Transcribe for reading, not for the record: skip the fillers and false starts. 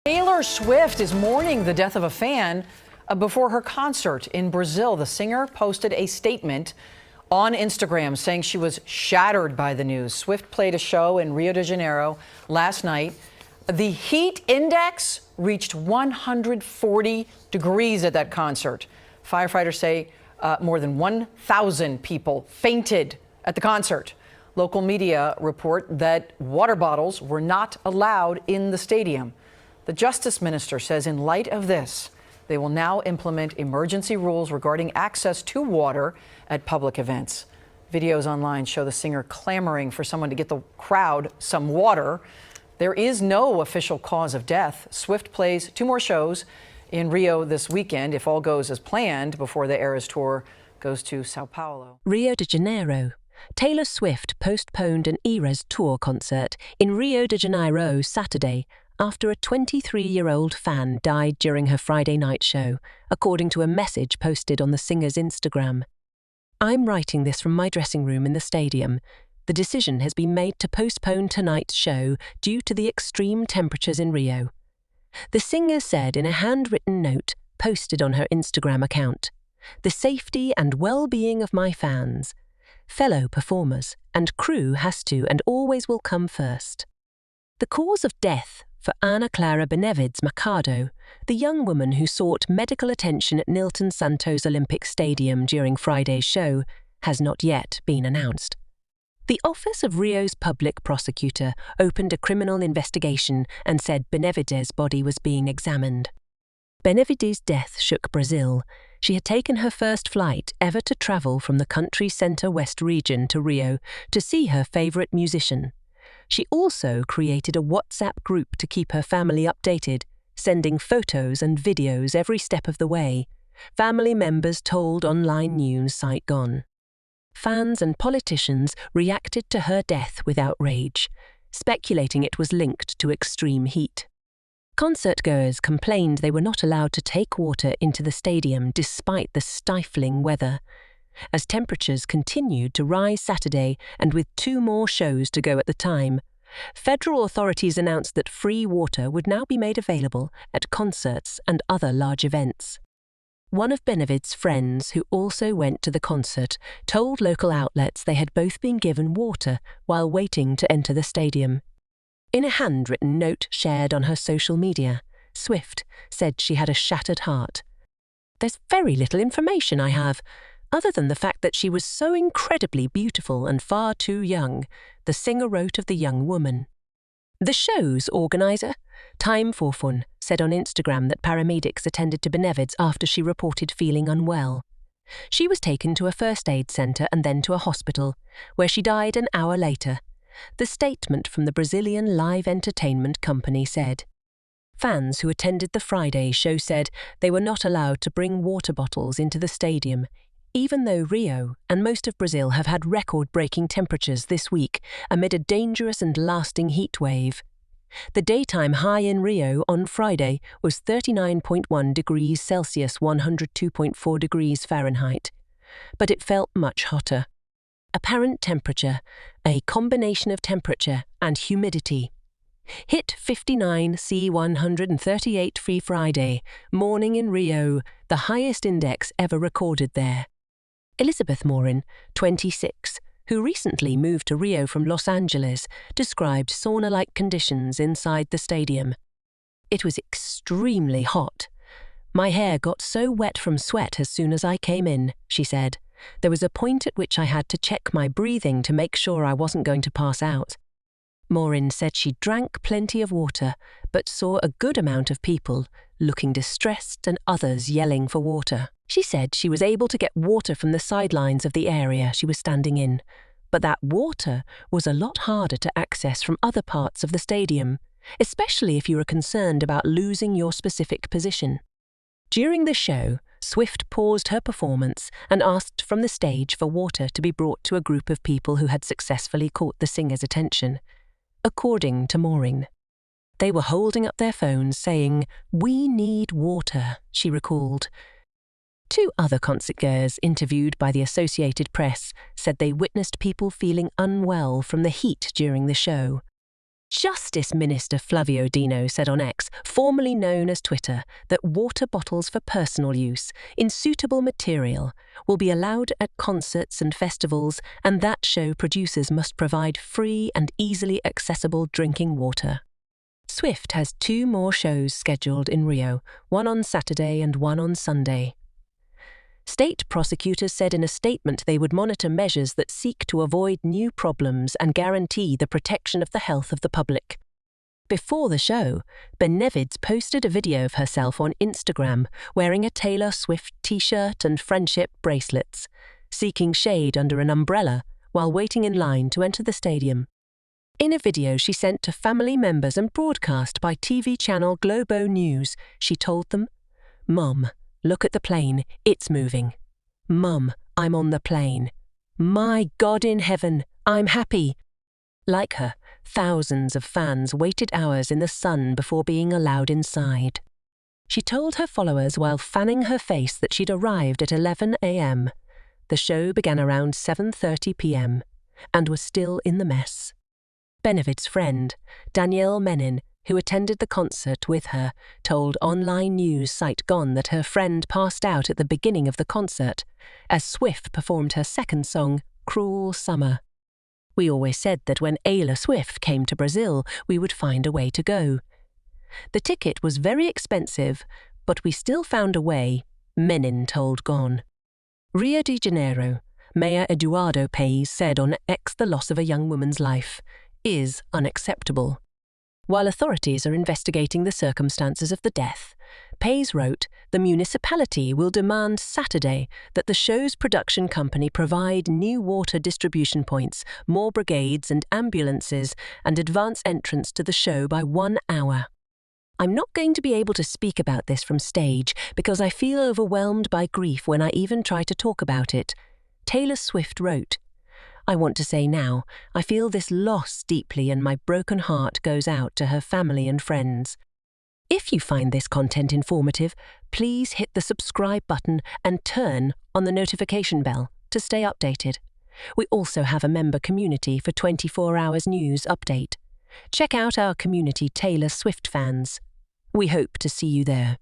Taylor Swift is mourning the death of a fan before her concert in Brazil. The singer posted a statement on Instagram saying she was shattered by the news. Swift played a show in Rio de Janeiro last night. The heat index reached 140 degrees at that concert. Firefighters say more than 1,000 people fainted at the concert. Local media report that water bottles were not allowed in the stadium. The Justice Minister says in light of this, they will now implement emergency rules regarding access to water at public events. Videos online show the singer clamoring for someone to get the crowd some water. There is no official cause of death. Swift plays 2 more shows in Rio this weekend, if all goes as planned, before the Eras Tour goes to Sao Paulo. Rio de Janeiro. Taylor Swift postponed an Eras Tour concert in Rio de Janeiro Saturday after a 23-year-old fan died during her Friday night show, according to a message posted on the singer's Instagram. "I'm writing this from my dressing room in the stadium. The decision has been made to postpone tonight's show due to the extreme temperatures in Rio," the singer said in a handwritten note posted on her Instagram account. "The safety and well-being of my fans, fellow performers, and crew has to and always will come first." The cause of death for Ana Clara Benevides Machado, the young woman who sought medical attention at Nilton Santos Olympic Stadium during Friday's show, has not yet been announced. The Office of Rio's public prosecutor opened a criminal investigation and said Benevides' body was being examined. Benevides' death shook Brazil. She had taken her first flight ever to travel from the country's center-west region to Rio to see her favorite musician. She also created a WhatsApp group to keep her family updated, sending photos and videos every step of the way, family members told online news site Gone. Fans and politicians reacted to her death with outrage, speculating it was linked to extreme heat. Concertgoers complained they were not allowed to take water into the stadium despite the stifling weather. As temperatures continued to rise Saturday, and with 2 more shows to go at the time, federal authorities announced that free water would now be made available at concerts and other large events. One of Benevides' friends, who also went to the concert, told local outlets they had both been given water while waiting to enter the stadium. In a handwritten note shared on her social media, Swift said she had a shattered heart. "There's very little information I have, other than the fact that she was so incredibly beautiful and far too young," the singer wrote of the young woman. The show's organizer, Time for Fun, said on Instagram that paramedics attended to Benevides after she reported feeling unwell. She was taken to a first aid center and then to a hospital, where she died an hour later. The statement from the Brazilian live entertainment company said. Fans who attended the Friday show said they were not allowed to bring water bottles into the stadium, even though Rio and most of Brazil have had record-breaking temperatures this week amid a dangerous and lasting heat wave. The daytime high in Rio on Friday was 39.1 degrees Celsius, 102.4 degrees Fahrenheit, but it felt much hotter. Apparent temperature, a combination of temperature and humidity, hit 59 C 138 free Friday morning in Rio, the highest index ever recorded there. Elizabeth Morin, 26, who recently moved to Rio from Los Angeles, described sauna-like conditions inside the stadium. "It was extremely hot. My hair got so wet from sweat as soon as I came in," she said. "There was a point at which I had to check my breathing to make sure I wasn't going to pass out." Morin said she drank plenty of water, but saw a good amount of people looking distressed and others yelling for water. She said she was able to get water from the sidelines of the area she was standing in, but that water was a lot harder to access from other parts of the stadium, especially if you were concerned about losing your specific position. During the show, Swift paused her performance and asked from the stage for water to be brought to a group of people who had successfully caught the singer's attention. According to Maureen, they were holding up their phones saying, "We need water," she recalled. 2 other concertgoers interviewed by the Associated Press said they witnessed people feeling unwell from the heat during the show. Justice Minister Flavio Dino said on X, formerly known as Twitter, that water bottles for personal use in suitable material will be allowed at concerts and festivals, and that show producers must provide free and easily accessible drinking water. Swift has 2 more shows scheduled in Rio, one on Saturday and one on Sunday. State prosecutors said in a statement they would monitor measures that seek to avoid new problems and guarantee the protection of the health of the public. Before the show, Benevides posted a video of herself on Instagram wearing a Taylor Swift t-shirt and friendship bracelets, seeking shade under an umbrella while waiting in line to enter the stadium. In a video she sent to family members and broadcast by TV channel Globo News, she told them, "Mum, look at the plane, it's moving. Mum, I'm on the plane. My God in heaven, I'm happy." Like her, thousands of fans waited hours in the sun before being allowed inside. She told her followers while fanning her face that she'd arrived at 11 a.m. The show began around 7:30 p.m. and was still in the mess. Benevid's friend, Danielle Menin, who attended the concert with her, told online news site Gone that her friend passed out at the beginning of the concert, as Swift performed her second song, Cruel Summer. "We always said that when Taylor Swift came to Brazil, we would find a way to go. The ticket was very expensive, but we still found a way," Menin told Gone. Rio de Janeiro, Mayor Eduardo Paes said on X the loss of a young woman's life is unacceptable. While authorities are investigating the circumstances of the death, Paes wrote, the municipality will demand Saturday that the show's production company provide new water distribution points, more brigades and ambulances, and advance entrance to the show by 1 hour. "I'm not going to be able to speak about this from stage because I feel overwhelmed by grief when I even try to talk about it," Taylor Swift wrote. "I want to say now, I feel this loss deeply and my broken heart goes out to her family and friends." If you find this content informative, please hit the subscribe button and turn on the notification bell to stay updated. We also have a member community for 24 hours news update. Check out our community Taylor Swift fans. We hope to see you there.